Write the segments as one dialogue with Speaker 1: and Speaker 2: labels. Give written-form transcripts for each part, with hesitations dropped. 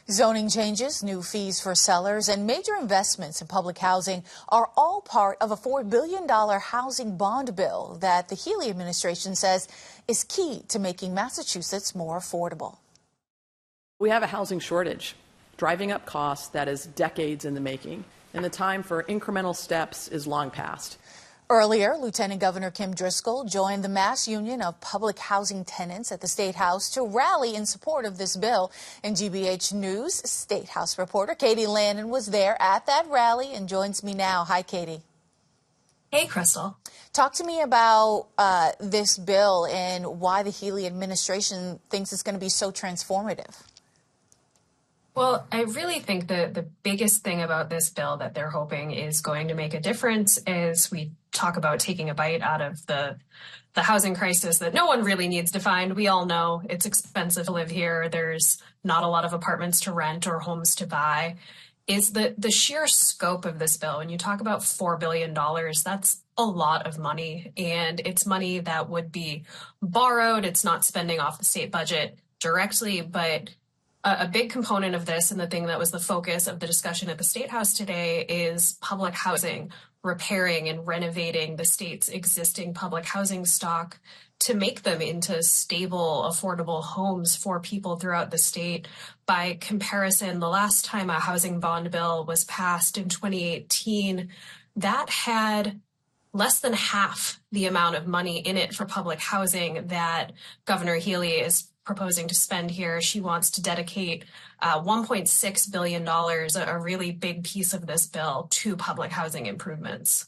Speaker 1: Zoning changes, new fees for sellers, and major investments in public housing are all part of a $4 billion housing bond bill that the Healey administration says is key to making Massachusetts more affordable.
Speaker 2: We have a housing shortage, driving up costs that is decades in the making, and the time for incremental steps is long past.
Speaker 1: Earlier, Lieutenant Governor Kim Driscoll joined the Mass Union of Public Housing Tenants at the State House to rally in support of this bill. And GBH News State House reporter Katie Lannan was there at that rally and joins me now. Hi, Katie.
Speaker 3: Hey, Crystal.
Speaker 1: Talk to me about this bill and why the Healey administration thinks it's going to be so transformative.
Speaker 3: Well, I really think that the biggest thing about this bill that they're hoping is going to make a difference is we talk about taking a bite out of the housing crisis that no one really needs to find. We all know it's expensive to live here. There's not a lot of apartments to rent or homes to buy. Is the sheer scope of this bill. When you talk about $4 billion, that's a lot of money, and it's money that would be borrowed. It's not spending off the state budget directly, but a big component of this, and the thing that was the focus of the discussion at the State House today, is public housing, repairing and renovating the state's existing public housing stock to make them into stable, affordable homes for people throughout the state. By comparison, the last time a housing bond bill was passed in 2018, that had less than half the amount of money in it for public housing that Governor Healey is proposing to spend here. She wants to dedicate $1.6 billion, a really big piece of this bill, to public housing improvements.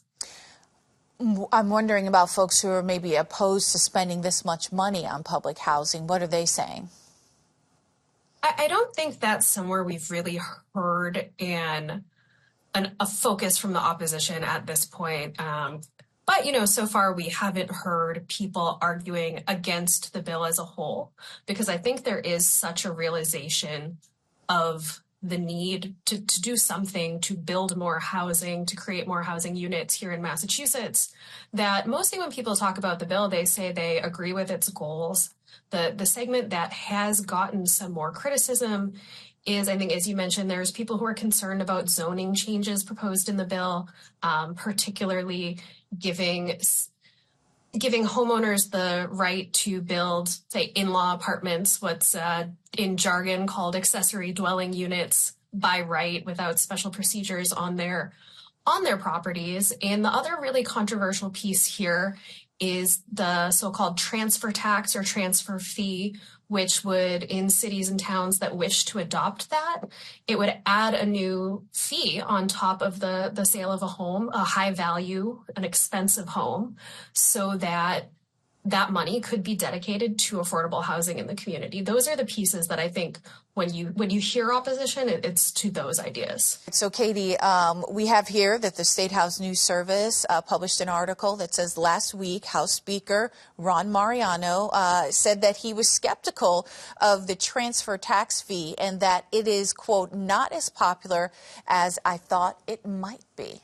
Speaker 1: I'm wondering about folks who are maybe opposed to spending this much money on public housing. What are they saying?
Speaker 3: I don't think that's somewhere we've really heard a focus from the opposition at this point. But, so far we haven't heard people arguing against the bill as a whole, because I think there is such a realization of the need to do something to build more housing, to create more housing units here in Massachusetts, that mostly when people talk about the bill, they say they agree with its goals. The segment that has gotten some more criticism is, I think, as you mentioned, there's people who are concerned about zoning changes proposed in the bill, particularly giving homeowners the right to build, say, in-law apartments, what's in jargon called accessory dwelling units, by right without special procedures on their properties. And the other really controversial piece here is the so-called transfer tax or transfer fee, which would, in cities and towns that wish to adopt that, it would add a new fee on top of the sale of a home, a high value, an expensive home, so that money could be dedicated to affordable housing in the community. Those are the pieces that I think when you hear opposition, it's to those ideas.
Speaker 1: So, Katie, we have here that the State House News Service published an article that says last week House Speaker Ron Mariano said that he was skeptical of the transfer tax fee and that it is, quote, not as popular as I thought it might be.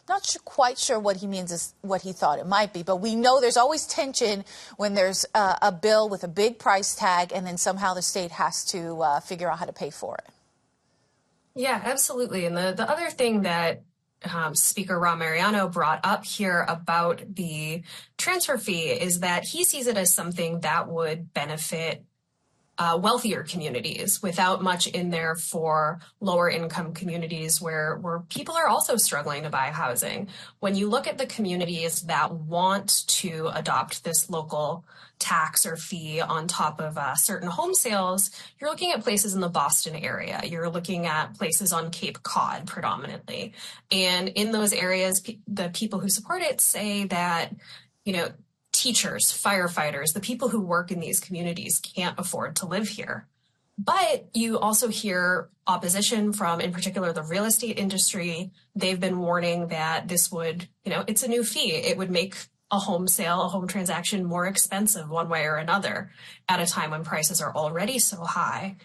Speaker 1: Not quite sure what he means is what he thought it might be, but we know there's always tension when there's a bill with a big price tag and then somehow the state has to figure out how to pay for it.
Speaker 3: Yeah, absolutely. And the other thing that Speaker Ron Mariano brought up here about the transfer fee is that he sees it as something that would benefit wealthier communities without much in there for lower income communities where people are also struggling to buy housing. When you look at the communities that want to adopt this local tax or fee on top of certain home sales, you're looking at places in the Boston area. You're looking at places on Cape Cod predominantly. And in those areas, the people who support it say that, teachers, firefighters, the people who work in these communities can't afford to live here. But you also hear opposition from, in particular, the real estate industry. They've been warning that this would, it's a new fee. It would make a home sale, a home transaction more expensive one way or another at a time when prices are already so high.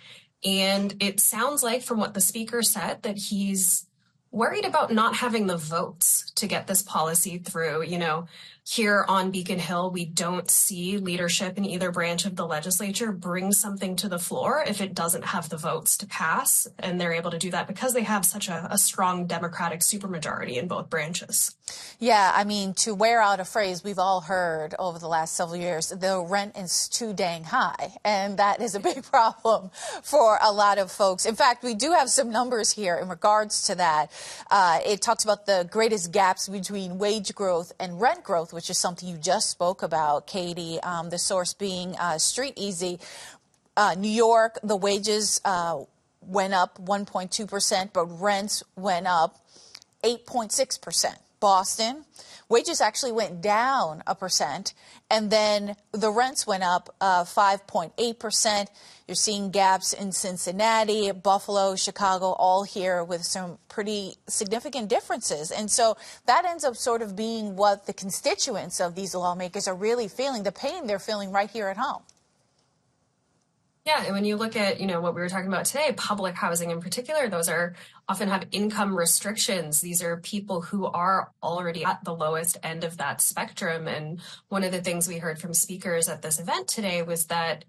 Speaker 3: And it sounds like, from what the speaker said, that he's worried about not having the votes to get this policy through. You know, here on Beacon Hill, we don't see leadership in either branch of the legislature bring something to the floor if it doesn't have the votes to pass. And they're able to do that because they have such a strong Democratic supermajority in both branches.
Speaker 1: Yeah, I mean, to wear out a phrase we've all heard over the last several years, the rent is too dang high. And that is a big problem for a lot of folks. In fact, we do have some numbers here in regards to that. It talks about the greatest gaps between wage growth and rent growth, which is something you just spoke about, Katie, the source being Street Easy. New York, the wages went up 1.2%, but rents went up 8.6%. Boston, wages actually went down 1%, and then the rents went up 5.8%. You're seeing gaps in Cincinnati, Buffalo, Chicago, all here with some pretty significant differences. And so that ends up sort of being what the constituents of these lawmakers are really feeling, the pain they're feeling right here at home.
Speaker 3: Yeah, and when you look at, what we were talking about today, public housing in particular, those are often have income restrictions. These are people who are already at the lowest end of that spectrum. And one of the things we heard from speakers at this event today was that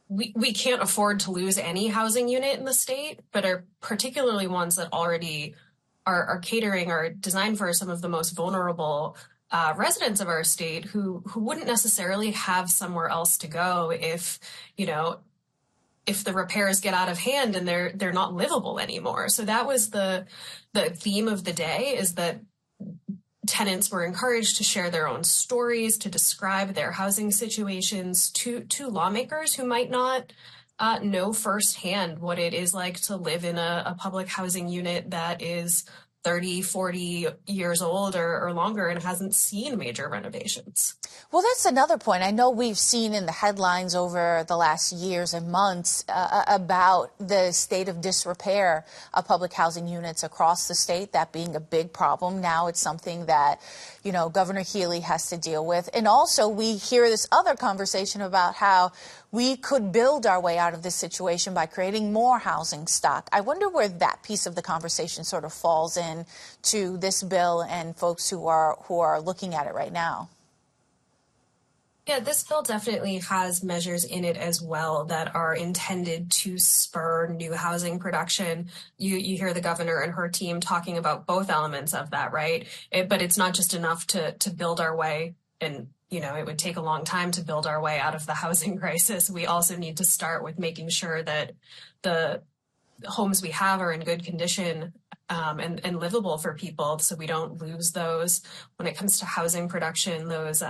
Speaker 3: we can't afford to lose any housing unit in the state, but are particularly ones that already are catering or designed for some of the most vulnerable residents of our state who wouldn't necessarily have somewhere else to go if the repairs get out of hand and they're not livable anymore. So that was the theme of the day, is that tenants were encouraged to share their own stories, to describe their housing situations to lawmakers who might not know firsthand what it is like to live in a public housing unit that is 30, 40 years old or longer and hasn't seen major renovations.
Speaker 1: Well, that's another point. I know we've seen in the headlines over the last years and months about the state of disrepair of public housing units across the state, that being a big problem. Now it's something that, Governor Healey has to deal with. And also we hear this other conversation about how we could build our way out of this situation by creating more housing stock. I wonder where that piece of the conversation sort of falls in to this bill and folks who are looking at it right now.
Speaker 3: Yeah, this bill definitely has measures in it as well that are intended to spur new housing production. You hear the governor and her team talking about both elements of that, right? But it's not just enough to build our way, and it would take a long time to build our way out of the housing crisis. We also need to start with making sure that the homes we have are in good condition and livable for people, so we don't lose those. When it comes to housing production, those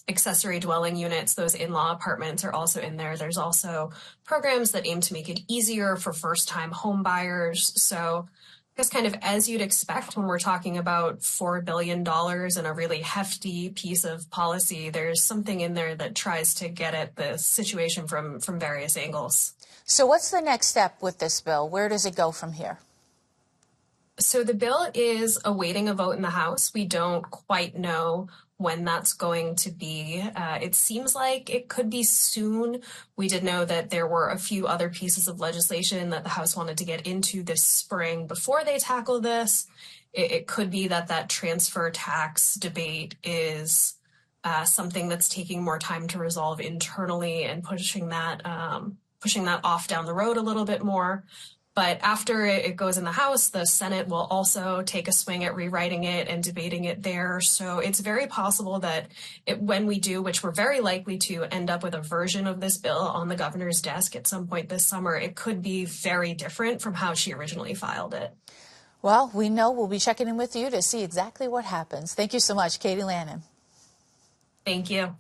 Speaker 3: accessory dwelling units, those in-law apartments are also in there. There's also programs that aim to make it easier for first-time home buyers. So I guess kind of as you'd expect when we're talking about $4 billion and a really hefty piece of policy, there's something in there that tries to get at the situation from various angles.
Speaker 1: So what's the next step with this bill? Where does it go from here?
Speaker 3: So the bill is awaiting a vote in the House. We don't quite know when that's going to be. It seems like it could be soon. We did know that there were a few other pieces of legislation that the House wanted to get into this spring before they tackle this. It could be that transfer tax debate is something that's taking more time to resolve internally and pushing that off down the road a little bit more. But after it goes in the House, the Senate will also take a swing at rewriting it and debating it there. So it's very possible that when we do, which we're very likely to, end up with a version of this bill on the governor's desk at some point this summer, it could be very different from how she originally filed it.
Speaker 1: Well, we know we'll be checking in with you to see exactly what happens. Thank you so much, Katie Lannan.
Speaker 3: Thank you.